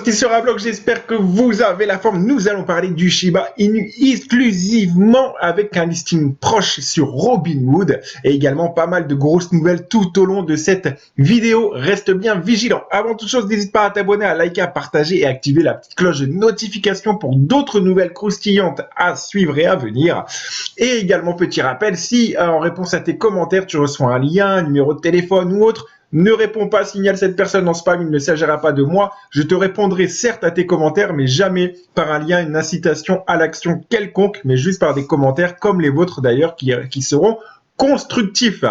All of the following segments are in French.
Qui sera bloc, j'espère que vous avez la forme. Nous allons parler du Shiba Inu exclusivement avec un listing proche sur Robinhood et également pas mal de grosses nouvelles tout au long de cette vidéo. Reste bien vigilant. Avant toute chose, n'hésite pas à t'abonner, à liker, à partager et à activer la petite cloche de notification pour d'autres nouvelles croustillantes à suivre et à venir. Et également, petit rappel, si en réponse à tes commentaires, tu reçois un lien, un numéro de téléphone ou autre, ne réponds pas, signale cette personne en spam, il ne s'agira pas de moi. Je te répondrai certes à tes commentaires, mais jamais par un lien, une incitation à l'action quelconque, mais juste par des commentaires comme les vôtres d'ailleurs qui seront constructif.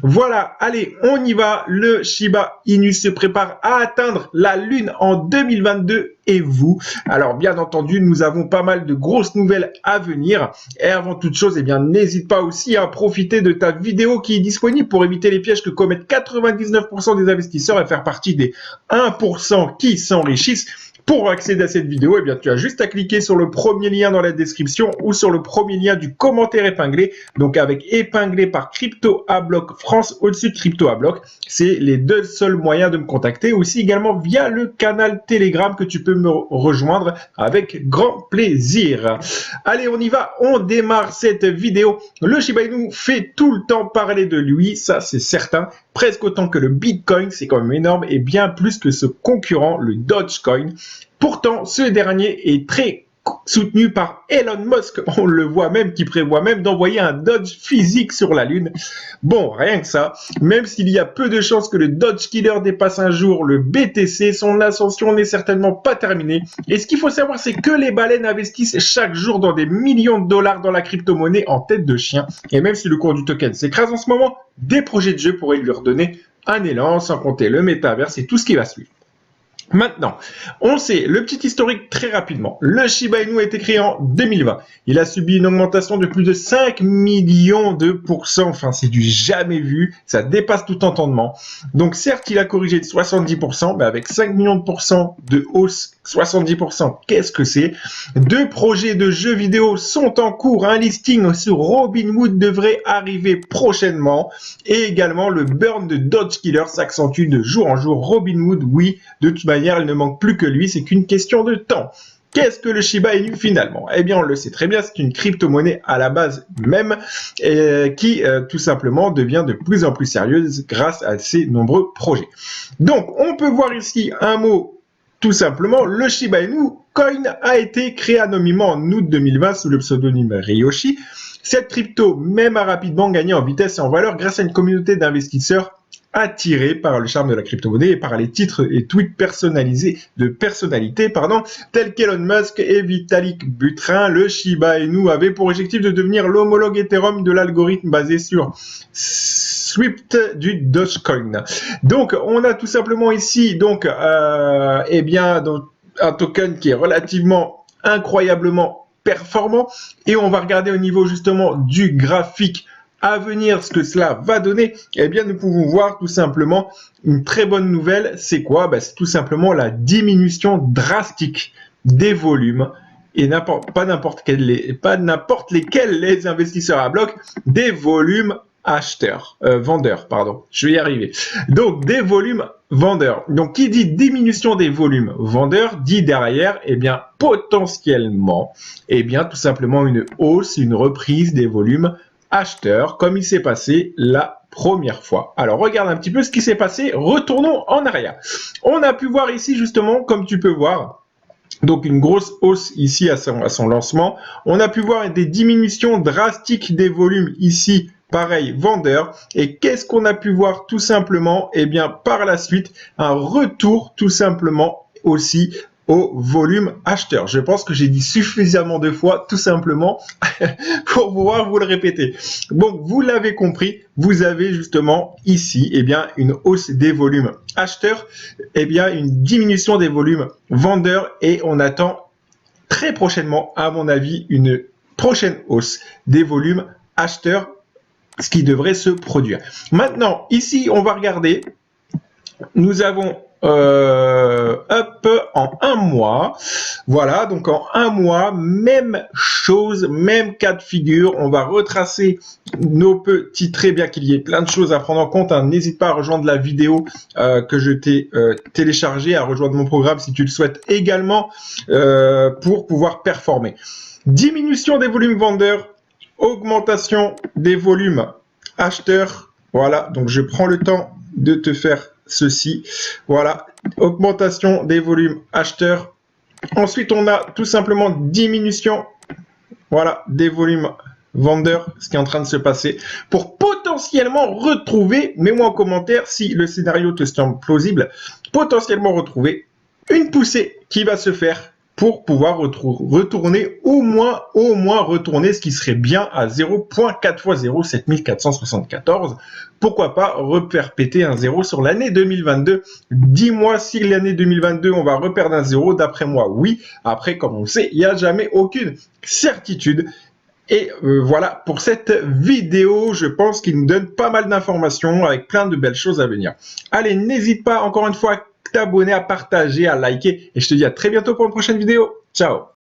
Voilà, allez, on y va. Le Shiba Inu se prépare à atteindre la Lune en 2022 et vous. Alors, bien entendu, nous avons pas mal de grosses nouvelles à venir. Et avant toute chose, eh bien, n'hésite pas aussi à profiter de ta vidéo qui est disponible pour éviter les pièges que commettent 99% des investisseurs et faire partie des 1% qui s'enrichissent. Pour accéder à cette vidéo, eh bien, tu as juste à cliquer sur le premier lien dans la description ou sur le premier lien du commentaire épinglé. Donc, avec épinglé par Crypto à Bloc France au-dessus de Crypto à Bloc. C'est les deux seuls moyens de me contacter. Aussi également via le canal Telegram que tu peux me rejoindre avec grand plaisir. Allez, on y va. On démarre cette vidéo. Le Shiba Inu fait tout le temps parler de lui. Ça, c'est certain. Presque autant que le Bitcoin. C'est quand même énorme et bien plus que ce concurrent, le Dogecoin. Pourtant, ce dernier est très soutenu par Elon Musk. On le voit même, qui prévoit même d'envoyer un Doge physique sur la Lune. Bon, rien que ça, même s'il y a peu de chances que le Doge Killer dépasse un jour le BTC, son ascension n'est certainement pas terminée. Et ce qu'il faut savoir, c'est que les baleines investissent chaque jour dans des millions de dollars dans la crypto-monnaie en tête de chien. Et même si le cours du token s'écrase en ce moment, des projets de jeu pourraient lui redonner un élan, sans compter le métaverse et tout ce qui va suivre. Maintenant, on sait le petit historique très rapidement. Le Shiba Inu a été créé en 2020. Il a subi une augmentation de plus de 5 millions de pourcents. Enfin, c'est du jamais vu. Ça dépasse tout entendement. Donc, certes, il a corrigé de 70%, mais avec 5 millions de pourcents de hausse, 70%, qu'est-ce que c'est? 2 projets de jeux vidéo sont en cours. Un listing sur Robinhood devrait arriver prochainement. Et également, le burn de Doge Killer s'accentue de jour en jour. Robinhood, oui, de toute manière, il ne manque plus que lui, c'est qu'une question de temps. Qu'est-ce que le Shiba Inu finalement? Eh bien, on le sait très bien, c'est une crypto-monnaie à la base même qui tout simplement devient de plus en plus sérieuse grâce à ses nombreux projets. Donc, on peut voir ici un mot tout simplement, le Shiba Inu Coin a été créé anonymement en août 2020 sous le pseudonyme Ryoshi. Cette crypto même a rapidement gagné en vitesse et en valeur grâce à une communauté d'investisseurs attiré par le charme de la crypto-monnaie et par les titres et tweets personnalisés de personnalités, tels qu'Elon Musk et Vitalik Buterin. Le Shiba Inu avait pour objectif de devenir l'homologue Ethereum de l'algorithme basé sur Swift du Dogecoin. Donc, on a tout simplement ici, un token qui est relativement incroyablement performant et on va regarder au niveau justement du graphique à venir ce que cela va donner. Eh bien, nous pouvons voir tout simplement une très bonne nouvelle. C'est quoi? C'est tout simplement la diminution drastique des volumes et pas n'importe lesquels les investisseurs à bloc, des volumes vendeurs, je vais y arriver. Donc, des volumes vendeurs. Donc, qui dit diminution des volumes vendeurs, dit derrière, potentiellement, tout simplement une hausse, une reprise des volumes acheteurs, comme il s'est passé la première fois. Alors, regarde un petit peu ce qui s'est passé. Retournons en arrière. On a pu voir ici, justement, comme tu peux voir, donc une grosse hausse ici à son lancement. On a pu voir des diminutions drastiques des volumes ici, pareil, vendeurs. Et qu'est-ce qu'on a pu voir tout simplement? Par la suite, un retour tout simplement aussi au volume acheteur. Je pense que j'ai dit suffisamment de fois, tout simplement, pour pouvoir vous le répéter. Donc, vous l'avez compris, vous avez justement ici, une hausse des volumes acheteurs, une diminution des volumes vendeurs et on attend très prochainement, à mon avis, une prochaine hausse des volumes acheteurs, ce qui devrait se produire. Maintenant, ici, on va regarder, nous avons en un mois, Voilà, donc en un mois, même chose, même cas de figure. On va retracer nos petits traits, bien qu'il y ait plein de choses à prendre en compte. Hein. N'hésite pas à rejoindre la vidéo que je t'ai téléchargée, à rejoindre mon programme si tu le souhaites également pour pouvoir performer. Diminution des volumes vendeurs, augmentation des volumes acheteurs. Voilà, donc je prends le temps de te faire ceci. Voilà, augmentation des volumes acheteurs. Ensuite, on a tout simplement diminution, voilà, des volumes vendeurs, ce qui est en train de se passer, pour potentiellement retrouver, mets-moi en commentaire si le scénario te semble plausible, potentiellement retrouver une poussée qui va se faire pour pouvoir retourner au moins retourner ce qui serait bien à 0.4 fois 0, 7474. Pourquoi pas refaire péter un 0 sur l'année 2022. Dis-moi si l'année 2022, on va reperdre un 0. D'après moi, oui. Après, comme on le sait, il n'y a jamais aucune certitude. Et voilà pour cette vidéo, je pense qu'il nous donne pas mal d'informations avec plein de belles choses à venir. Allez, n'hésite pas encore une fois à t'abonner, à partager, à liker et je te dis à très bientôt pour une prochaine vidéo. Ciao!